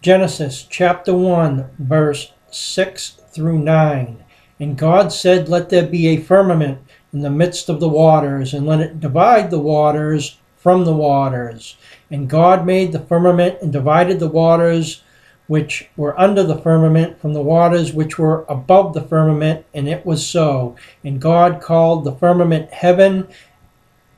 Genesis chapter 1, verse 6 through 9. And God said, "Let there be a firmament in the midst of the waters, and let it divide the waters from the waters. And God made the firmament and divided the waters which were under the firmament from the waters which were above the firmament, and it was so. And God called the firmament heaven,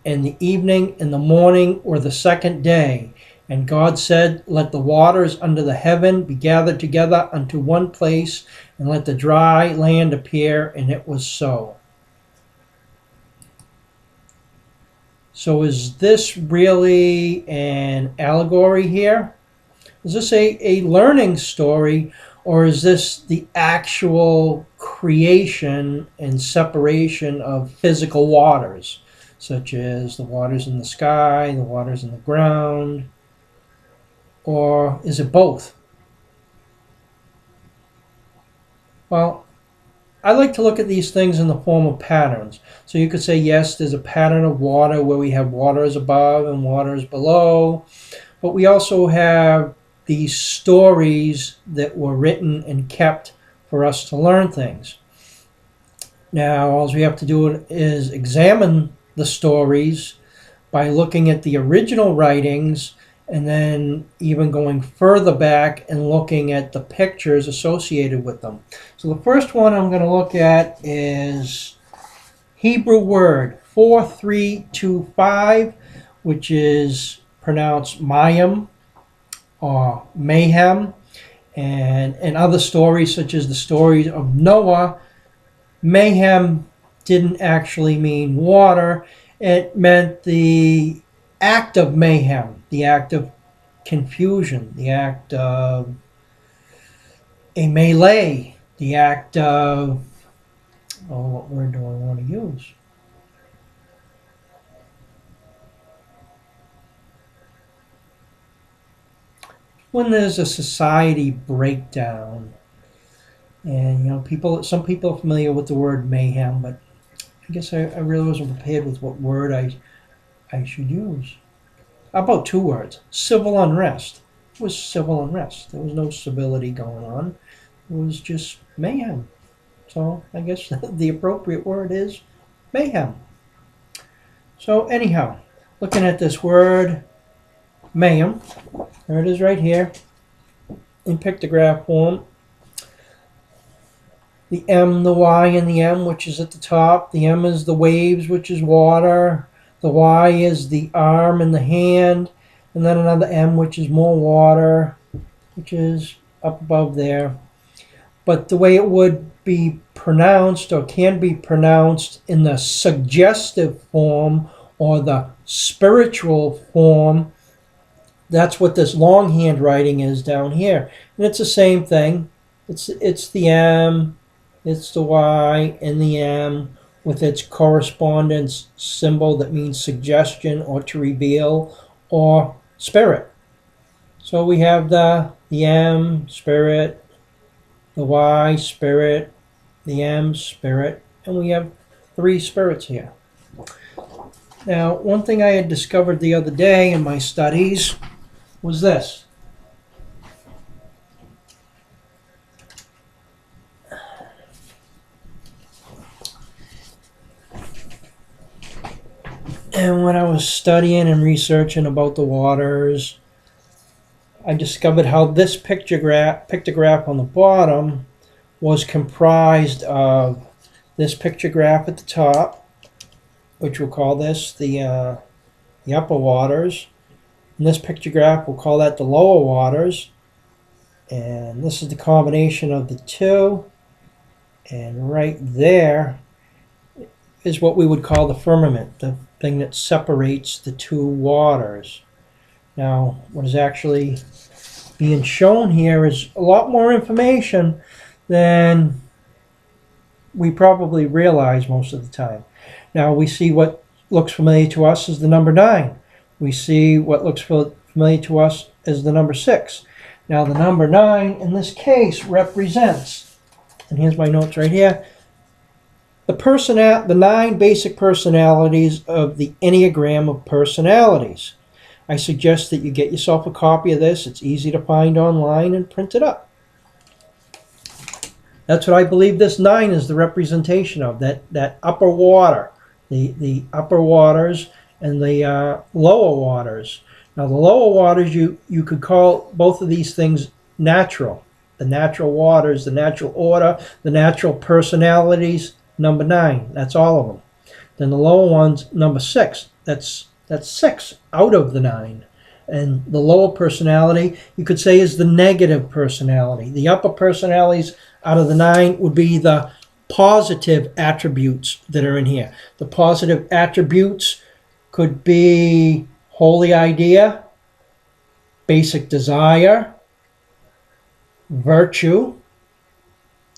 and the evening and the morning were the second day. And God said, Let the waters under the heaven be gathered together unto one place, and let the dry land appear, and it was so." So is this really an allegory here? Is this a learning story, or is this the actual creation and separation of physical waters, such as the waters in the sky, the waters in the ground? Or is it both? Well, I like to look at these things in the form of patterns. So you could say, yes, there's a pattern of water where we have waters above and waters below, but we also have these stories that were written and kept for us to learn things. Now, all we have to do is examine the stories by looking at the original writings, and then even going further back and looking at the pictures associated with them. So the first one I'm going to look at is Hebrew word 4325, which is pronounced Mayim or Mayhem. And in other stories, such as the stories of Noah, mayhem didn't actually mean water. It meant the act of mayhem, the act of confusion, the act of a melee, the act of, what word do I want to use? When there's a society breakdown, and some people are familiar with the word mayhem, but I guess I really wasn't prepared with what word I should use. About two words. Civil unrest. It was civil unrest. There was no civility going on. It was just mayhem. So I guess the appropriate word is mayhem. So anyhow, looking at this word mayhem, there it is right here in pictograph form. The M, the Y, and the M, which is at the top. The M is the waves, which is water. The Y is the arm and the hand, and then another M, which is more water, which is up above there. But the way it would be pronounced, or can be pronounced, in the suggestive form or the spiritual form, that's what this longhand writing is down here. And it's the same thing. It's the M, it's the Y, and the M, with its correspondence symbol that means suggestion or to reveal or spirit. So we have the M, spirit, the Y, spirit, the M, spirit, and we have three spirits here. Now, one thing I had discovered the other day in my studies was this. And when I was studying and researching about the waters, I discovered how this pictograph on the bottom was comprised of this pictograph at the top, which we'll call this the upper waters, and this pictograph we'll call that the lower waters, and this is the combination of the two, and right there is what we would call the firmament, the thing that separates the two waters. Now, what is actually being shown here is a lot more information than we probably realize most of the time. Now, we see what looks familiar to us as the number 9. We see what looks familiar to us as the number 6. Now, the number 9 in this case represents, and here's my notes right here, the 9 basic personalities of the Enneagram of personalities. I suggest that you get yourself a copy of this. It's easy to find online and print it up. That's what I believe this 9 is the representation of, that upper water, the upper waters and the lower waters. Now the lower waters, you could call both of these things natural. The natural waters, the natural order, the natural personalities, number 9. That's all of them. Then the lower ones, number 6. That's 6 out of the 9. And the lower personality, you could say, is the negative personality. The upper personalities out of the 9 would be the positive attributes that are in here. The positive attributes could be holy idea, basic desire, virtue.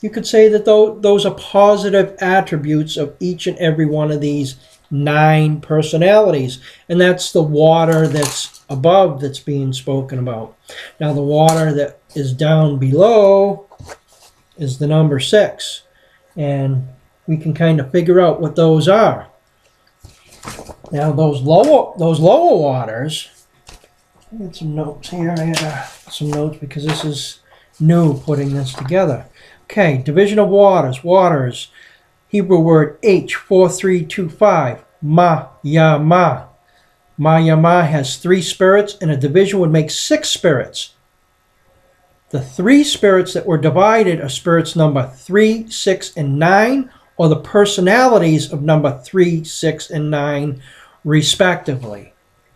You could say that those are positive attributes of each and every one of these 9 personalities. And that's the water that's above that's being spoken about. Now the water that is down below is the number 6. And we can kind of figure out what those are. Now those lower waters, I got some notes here. I had some notes because this is new putting this together. Okay, division of waters. Waters, Hebrew word H4325, ma, ya, ma. Ma, ya, ma has 3 spirits, and a division would make 6 spirits. The 3 spirits that were divided are spirits number 3, 6, and 9, or the personalities of number 3, 6, and 9, respectively.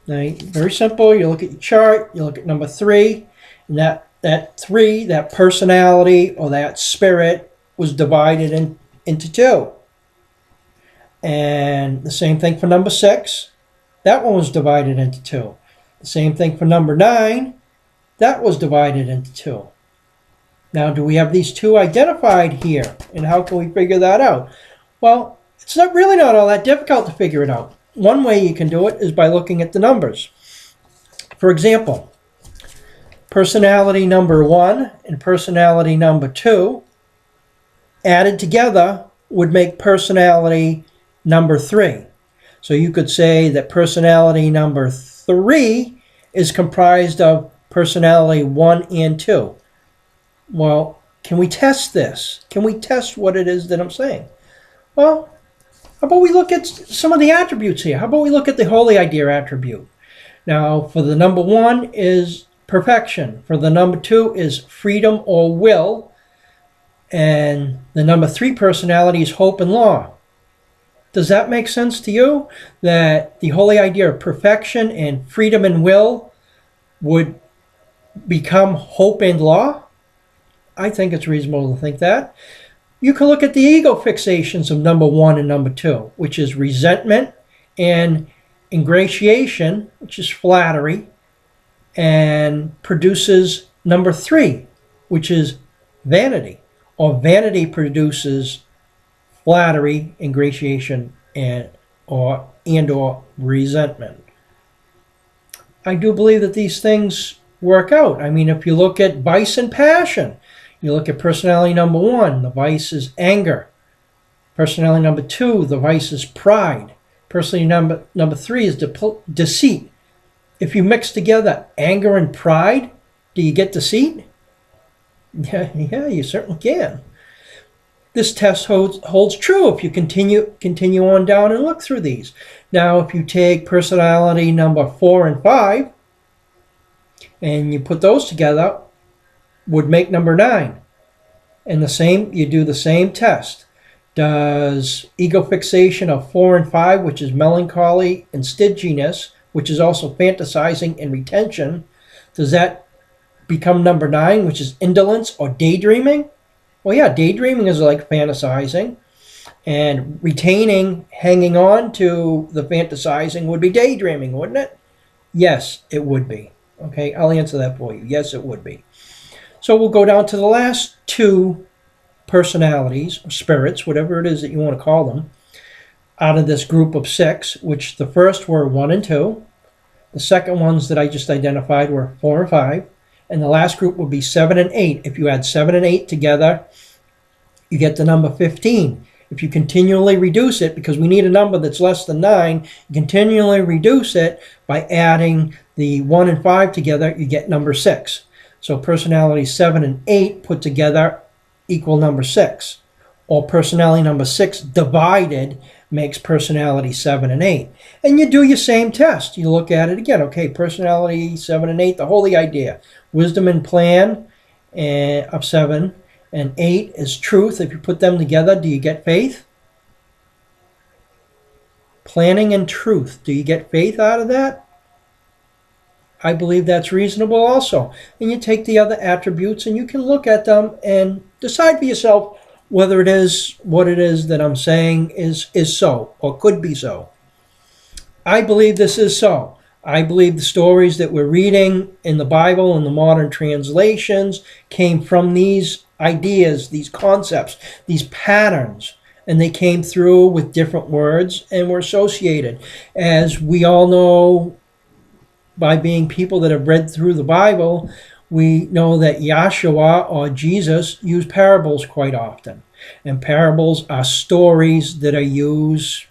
Now, very simple. You look at your chart, you look at number 3, and that 3, that personality or that spirit, was divided into 2. And the same thing for number 6. That one was divided into 2. The same thing for number 9. That was divided into 2. Now, do we have these 2 identified here? And how can we figure that out? Well, it's really not all that difficult to figure it out. One way you can do it is by looking at the numbers. For example, personality number 1 and personality number 2 added together would make personality number 3. So you could say that personality number 3 is comprised of personality 1 and 2. Well, can we test this? Can we test what it is that I'm saying? Well, how about we look at some of the attributes here? How about we look at the holy idea attribute? Now, for the number 1 is perfection. For the number 2 is freedom or will. And the number 3 personality is hope and law. Does that make sense to you? That the holy idea of perfection and freedom and will would become hope and law? I think it's reasonable to think that. You can look at the ego fixations of number 1 and number 2, which is resentment and ingratiation, which is flattery, and produces number 3, which is vanity. Or vanity produces flattery, ingratiation, and or resentment. I do believe that these things work out. I mean, if you look at vice and passion, you look at personality number 1, the vice is anger. Personality number 2, the vice is pride. Personality number 3 is deceit. If you mix together anger and pride, do you get deceit? Yeah, you certainly can. This test holds true if you continue on down and look through these. Now, if you take personality number 4 and 5, and you put those together, would make number 9. And you do the same test. Does ego fixation of 4 and 5, which is melancholy and stinginess, which is also fantasizing and retention, does that become number 9, which is indolence or daydreaming? Well, yeah, daydreaming is like fantasizing, and retaining, hanging on to the fantasizing would be daydreaming, wouldn't it? Yes, it would be. Okay, I'll answer that for you. Yes, it would be. So we'll go down to the last 2 personalities, or spirits, whatever it is that you want to call them, out of this group of 6, which the first were 1 and 2. The second ones that I just identified were 4 and 5. And the last group would be 7 and 8. If you add 7 and 8 together, you get the number 15. If you continually reduce it, because we need a number that's less than 9, you continually reduce it by adding the 1 and 5 together, you get number 6. So personality 7 and 8 put together equal number 6. Or personality number 6 divided makes personality 7 and 8. And you do your same test. You look at it again. Okay, personality 7 and 8, the whole idea. Wisdom and plan of 7 and 8 is truth. If you put them together, do you get faith? Planning and truth. Do you get faith out of that? I believe that's reasonable also. And you take the other attributes and you can look at them and decide for yourself whether it is what it is that I'm saying is so or could be so. I believe this is so. I believe the stories that we're reading in the Bible and the modern translations came from these ideas, these concepts, these patterns, and they came through with different words and were associated. As we all know, by being people that have read through the Bible, we know that Yahshua or Jesus used parables quite often. And parables are stories that are used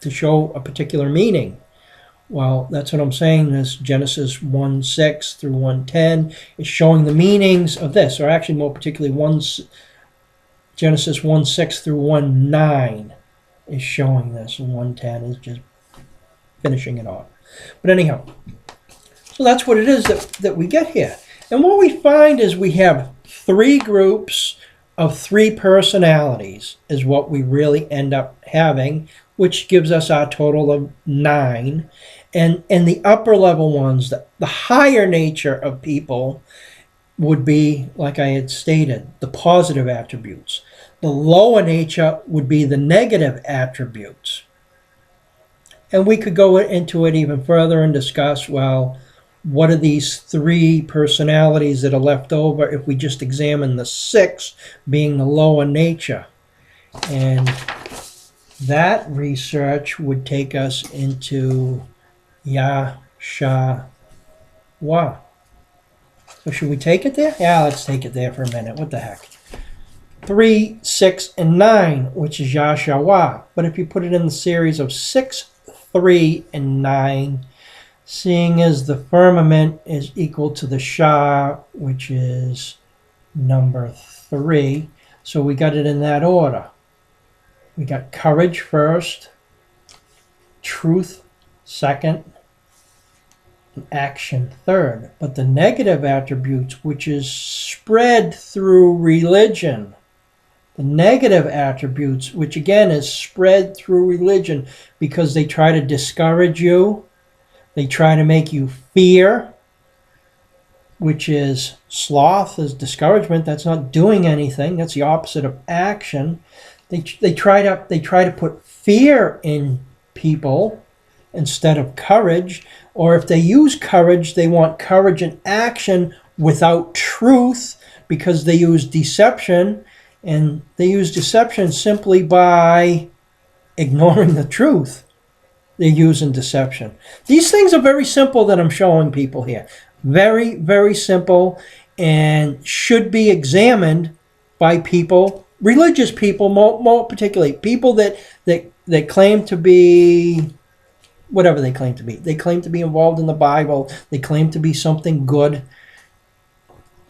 to show a particular meaning. Well, that's what I'm saying. This Genesis 1:6 through 1:10 is showing the meanings of this, or actually more particularly Genesis 1:6 through 1:9 is showing this, and 1:10 is just finishing it off. But anyhow, so that's what it is that we get here. And what we find is we have 3 groups of 3 personalities is what we really end up having, which gives us our total of 9. And the upper level ones, the higher nature of people would be, like I had stated, the positive attributes. The lower nature would be the negative attributes. And we could go into it even further and discuss, well, what are these 3 personalities that are left over if we just examine the 6 being the lower nature? And that research would take us into Yahshua. So should we take it there? Yeah, let's take it there for a minute. What the heck? 3, 6, and 9, which is Yahshua. But if you put it in the series of 6, 3, and 9, seeing as the firmament is equal to the Shah, which is number 3. So we got it in that order. We got courage first, truth second, and action third. But the negative attributes, which is spread through religion, the negative attributes, which again is spread through religion because they try to discourage you, they try to make you fear, which is sloth, is discouragement. That's not doing anything. That's the opposite of action. They try to put fear in people instead of courage. Or if they use courage, they want courage and action without truth because they use deception. And they use deception simply by ignoring the truth. They're using deception. These things are very simple that I'm showing people here. Very, very simple, and should be examined by people, religious people, more particularly people that claim to be whatever they claim to be. They claim to be involved in the Bible. They claim to be something good.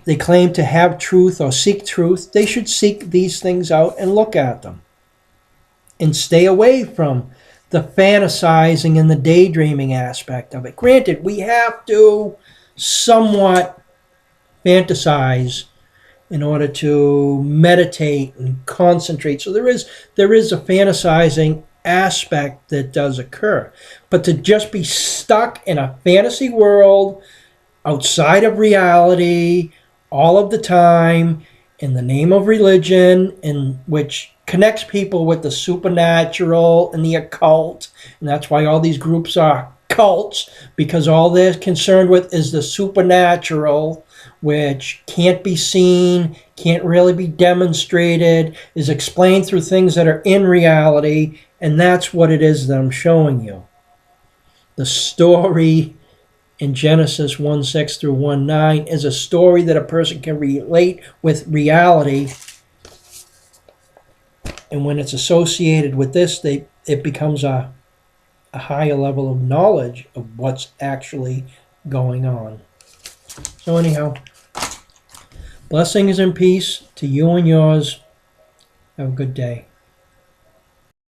They claim to have truth or seek truth. They should seek these things out and look at them and stay away from the fantasizing and the daydreaming aspect of it. Granted, we have to somewhat fantasize in order to meditate and concentrate. So there is a fantasizing aspect that does occur. But to just be stuck in a fantasy world outside of reality all of the time in the name of religion, in which connects people with the supernatural and the occult, and that's why all these groups are cults, because all they're concerned with is the supernatural, which can't be seen, can't really be demonstrated, is explained through things that are in reality, and that's what it is that I'm showing you. The story in Genesis 1:6 through 1:9 is a story that a person can relate with reality And when it's associated with this, it becomes a higher level of knowledge of what's actually going on. So anyhow, blessings and peace to you and yours. Have a good day.